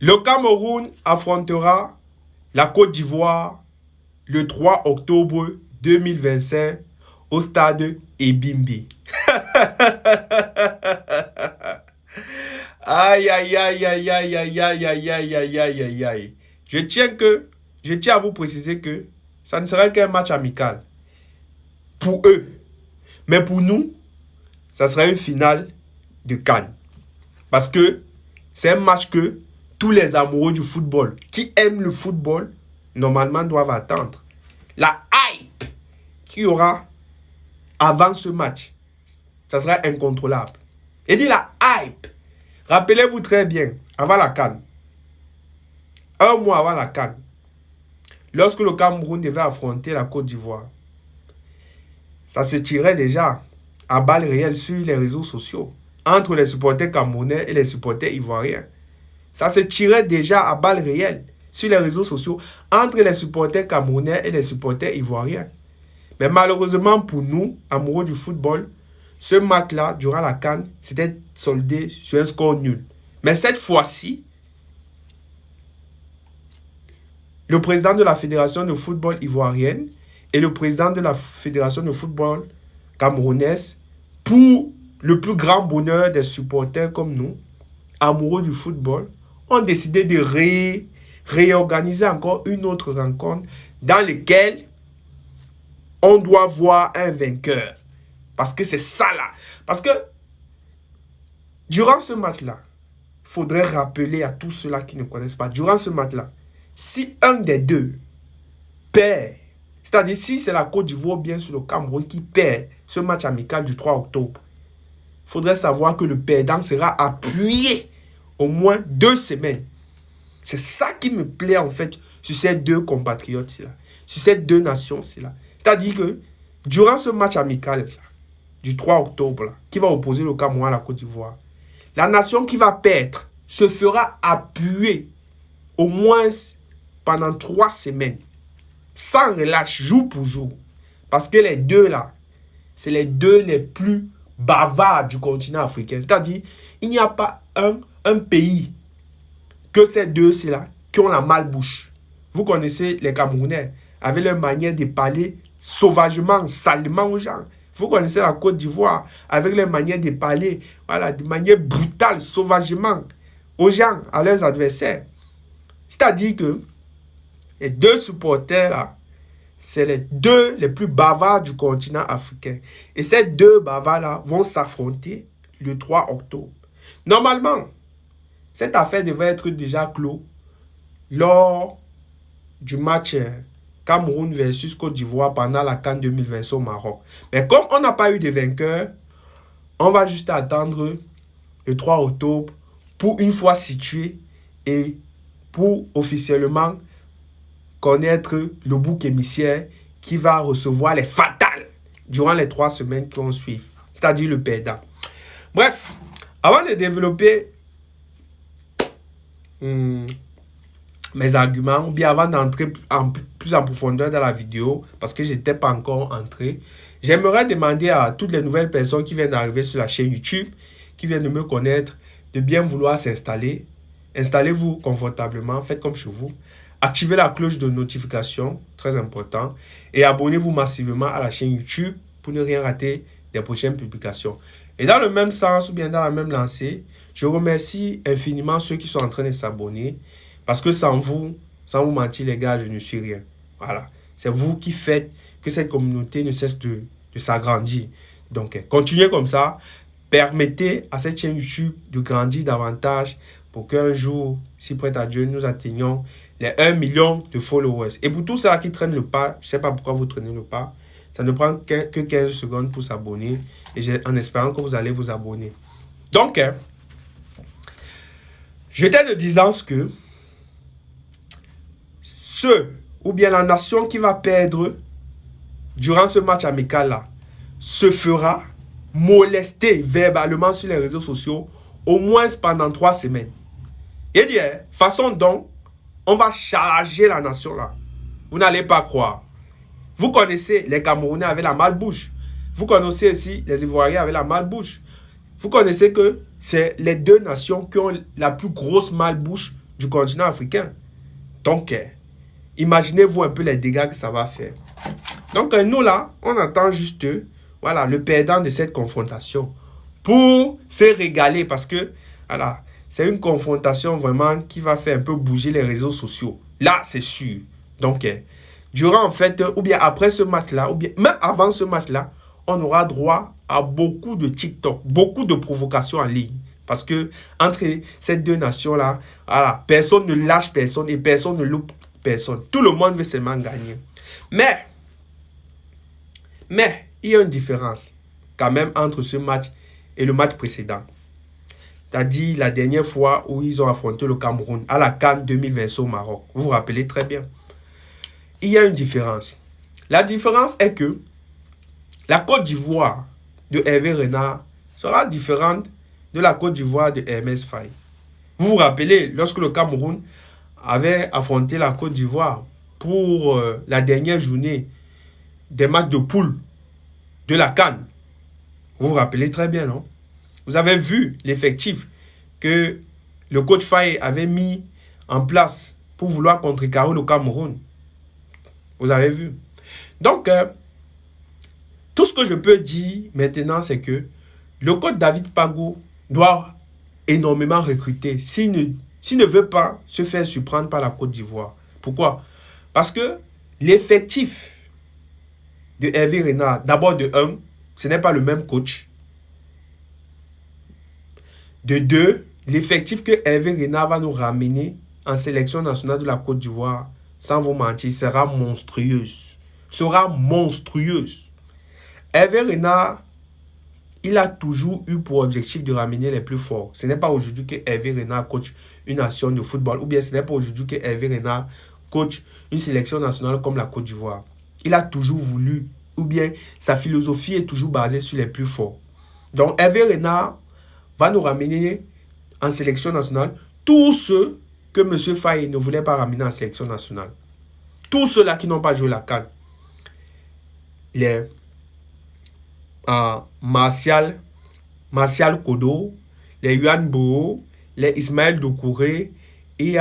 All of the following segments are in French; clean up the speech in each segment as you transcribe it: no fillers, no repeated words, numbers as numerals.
Le Cameroun affrontera la Côte d'Ivoire le 3 octobre 2025 au stade Ebimbe. Aïe, aïe, aïe, aïe, aïe, aïe, aïe, aïe, aïe, aïe, aïe, aïe, aïe. Je tiens à vous préciser que ça ne sera qu'un match amical pour eux. Mais pour nous, ça sera une finale de CAN. Parce que c'est un match que tous les amoureux du football qui aiment le football, normalement doivent attendre. La hype qu'il y aura avant ce match, ça sera incontrôlable. Et dit la hype. Rappelez-vous très bien, avant la CAN, un mois avant la CAN, lorsque le Cameroun devait affronter la Côte d'Ivoire, ça se tirait déjà à balles réelles sur les réseaux sociaux entre les supporters camerounais et les supporters ivoiriens. Ça se tirait déjà à balles réelles sur les réseaux sociaux entre les supporters camerounais et les supporters ivoiriens. Mais malheureusement pour nous, amoureux du football, ce match-là, durant la CAN, c'était soldé sur un score nul. Mais cette fois-ci, le président de la Fédération de football ivoirienne et le président de la Fédération de football camerounaise, pour le plus grand bonheur des supporters comme nous, amoureux du football, ont décidé de réorganiser encore une autre rencontre dans laquelle on doit voir un vainqueur. Parce que c'est ça là. Parce que durant ce match-là, il faudrait rappeler à tous ceux-là qui ne connaissent pas, durant ce match-là, si un des deux perd, c'est-à-dire si c'est la Côte d'Ivoire ou bien sur le Cameroun qui perd ce match amical du 3 octobre, il faudrait savoir que le perdant sera appuyé au moins 2 semaines. C'est ça qui me plaît en fait sur ces deux compatriotes-là, sur ces deux nations-là. C'est-à-dire que durant ce match amical du 3 octobre, là, qui va opposer le Cameroun à la Côte d'Ivoire, la nation qui va perdre se fera appuyer au moins pendant 3 semaines, sans relâche, jour pour jour. Parce que les deux là, c'est les deux les plus bavards du continent africain. C'est-à-dire, il n'y a pas un pays que ces deux-là qui ont la malbouche. Vous connaissez les Camerounais, avec leur manière de parler sauvagement, salement aux gens. Vous connaissez la Côte d'Ivoire, avec leur manière de parler, voilà, de manière brutale, sauvagement, aux gens, à leurs adversaires. C'est-à-dire que les deux supporters là, c'est les deux les plus bavards du continent africain. Et ces deux bavards là vont s'affronter le 3 octobre. Normalement, cette affaire devait être déjà clos lors du match Cameroun versus Côte d'Ivoire pendant la CAN 2020 au Maroc. Mais comme on n'a pas eu de vainqueur, on va juste attendre le 3 octobre pour une fois situé et pour officiellement connaître le bouc émissaire qui va recevoir les fatales durant les 3 semaines qui vont suivre, c'est-à-dire le perdant. Bref, avant de développer mes arguments, ou bien avant d'entrer plus en profondeur dans la vidéo, parce que je n'étais pas encore entré, j'aimerais demander à toutes les nouvelles personnes qui viennent d'arriver sur la chaîne YouTube, qui viennent de me connaître, de bien vouloir s'installer. Installez-vous confortablement, faites comme chez vous. Activez la cloche de notification, très important. Et abonnez-vous massivement à la chaîne YouTube pour ne rien rater des prochaines publications. Et dans le même sens, ou bien dans la même lancée, je remercie infiniment ceux qui sont en train de s'abonner. Parce que sans vous mentir les gars, je ne suis rien. Voilà. C'est vous qui faites que cette communauté ne cesse de s'agrandir. Donc, continuez comme ça. Permettez à cette chaîne YouTube de grandir davantage pour qu'un jour, si près à Dieu, nous atteignions les 1 million de followers. Et pour tous ceux qui traînent le pas, je ne sais pas pourquoi vous traînez le pas, ça ne prend que 15 secondes pour s'abonner. Et en espérant que vous allez vous abonner. Donc, j'étais de disant que ceux ou bien la nation qui va perdre durant ce match amical-là se fera molester verbalement sur les réseaux sociaux au moins pendant 3 semaines. Et dit, façon dont on va charger la nation là. Vous n'allez pas croire. Vous connaissez les Camerounais avec la malbouche. Vous connaissez aussi les Ivoiriens avec la malbouche. Vous connaissez que c'est les deux nations qui ont la plus grosse malbouche du continent africain. Donc, imaginez-vous un peu les dégâts que ça va faire. Donc, nous là, on attend juste, voilà, le perdant de cette confrontation pour se régaler parce que, voilà, c'est une confrontation vraiment qui va faire un peu bouger les réseaux sociaux. Là, c'est sûr. Donc, durant en fait, ou bien après ce match-là, ou bien même avant ce match-là, on aura droit à beaucoup de TikTok, beaucoup de provocations en ligne. Parce que entre ces deux nations-là, voilà, personne ne lâche personne et personne ne loupe personne. Tout le monde veut seulement gagner. Mais, il y a une différence quand même entre ce match et le match précédent. C'est-à-dire la dernière fois où ils ont affronté le Cameroun à la CAN 2020 au Maroc. Vous vous rappelez très bien. Il y a une différence. La différence est que la Côte d'Ivoire de Hervé Renard sera différente de la Côte d'Ivoire de Hermès Faye. Vous vous rappelez, lorsque le Cameroun avait affronté la Côte d'Ivoire pour la dernière journée des matchs de poule de la CAN. Vous vous rappelez très bien, non? Vous avez vu l'effectif que le coach Faye avait mis en place pour vouloir contrecarrer le Cameroun. Vous avez vu. Donc, tout ce que je peux dire maintenant, c'est que le coach David Pago doit énormément recruter s'il ne veut pas se faire surprendre par la Côte d'Ivoire. Pourquoi? Parce que l'effectif de Hervé Renard, d'abord de 1, ce n'est pas le même coach. De 2, l'effectif que Hervé Renard va nous ramener en sélection nationale de la Côte d'Ivoire, sans vous mentir, sera monstrueuse. Hervé Renard, il a toujours eu pour objectif de ramener les plus forts. Ce n'est pas aujourd'hui que Hervé Renard coach une nation de football, ou bien ce n'est pas aujourd'hui que Hervé Renard coach une sélection nationale comme la Côte d'Ivoire. Il a toujours voulu, ou bien sa philosophie est toujours basée sur les plus forts. Donc Hervé Renard va nous ramener en sélection nationale tous ceux que M. Faye ne voulait pas ramener en sélection nationale. Tous ceux-là qui n'ont pas joué la CAN. Les Martial Kodo, les Yuan Bo, les Ismaël Doucouré, et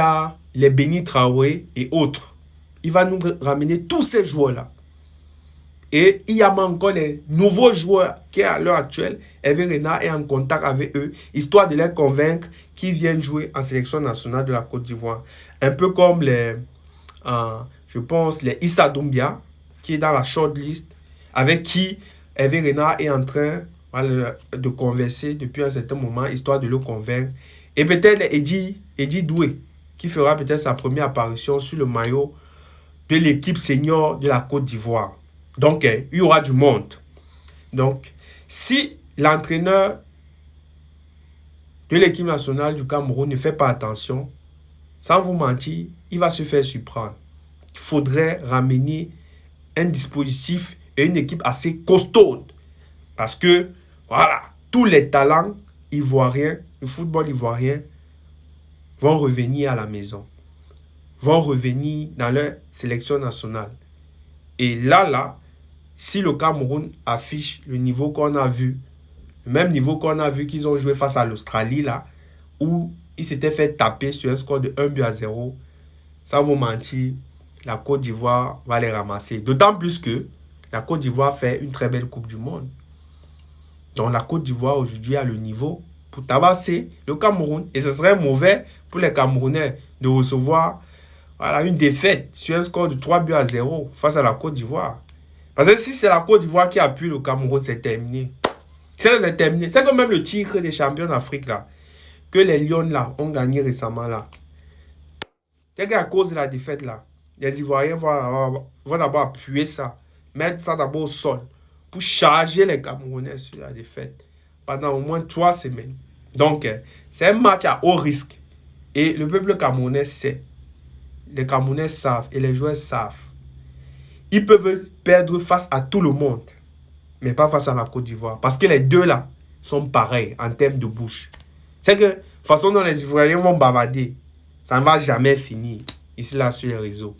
les Béni Traoré et autres. Il va nous ramener tous ces joueurs-là. Et il y a encore les nouveaux joueurs qui, à l'heure actuelle, Hervé Renard est en contact avec eux, histoire de les convaincre qu'ils viennent jouer en sélection nationale de la Côte d'Ivoire. Un peu comme je pense, les Issa Doumbia, qui est dans la shortlist, avec qui Hervé Renard est en train de converser depuis un certain moment, histoire de le convaincre. Et peut-être Eddie Doué, qui fera peut-être sa première apparition sur le maillot de l'équipe senior de la Côte d'Ivoire. Donc, il y aura du monde. Donc, si l'entraîneur de l'équipe nationale du Cameroun ne fait pas attention, sans vous mentir, il va se faire surprendre. Il faudrait ramener un dispositif et une équipe assez costaude. Parce que, voilà, tous les talents ivoiriens, le football ivoirien, vont revenir à la maison. Vont revenir dans leur sélection nationale. Et là, si le Cameroun affiche le niveau qu'on a vu, le même niveau qu'on a vu qu'ils ont joué face à l'Australie, là, où ils s'étaient fait taper sur un score de 1-0, sans vous mentir, la Côte d'Ivoire va les ramasser. D'autant plus que la Côte d'Ivoire fait une très belle Coupe du Monde. Donc la Côte d'Ivoire aujourd'hui a le niveau pour tabasser le Cameroun. Et ce serait mauvais pour les Camerounais de recevoir une défaite sur un score de 3-0 face à la Côte d'Ivoire. Parce que si c'est la Côte d'Ivoire qui appuie le Cameroun, c'est terminé. C'est terminé. C'est comme même le titre des champions d'Afrique là, que les Lions là ont gagné récemment là. C'est qu'à cause de la défaite là, les Ivoiriens vont d'abord appuyer ça, mettre ça d'abord au sol pour charger les Camerounais sur la défaite pendant au moins 3 semaines. Donc, c'est un match à haut risque. Et le peuple camerounais sait. Les Camerounais savent et les joueurs savent. Ils peuvent perdre face à tout le monde, mais pas face à la Côte d'Ivoire. Parce que les deux là sont pareils en termes de bouche. C'est que la façon dont les Ivoiriens vont bavarder, ça ne va jamais finir ici là sur les réseaux.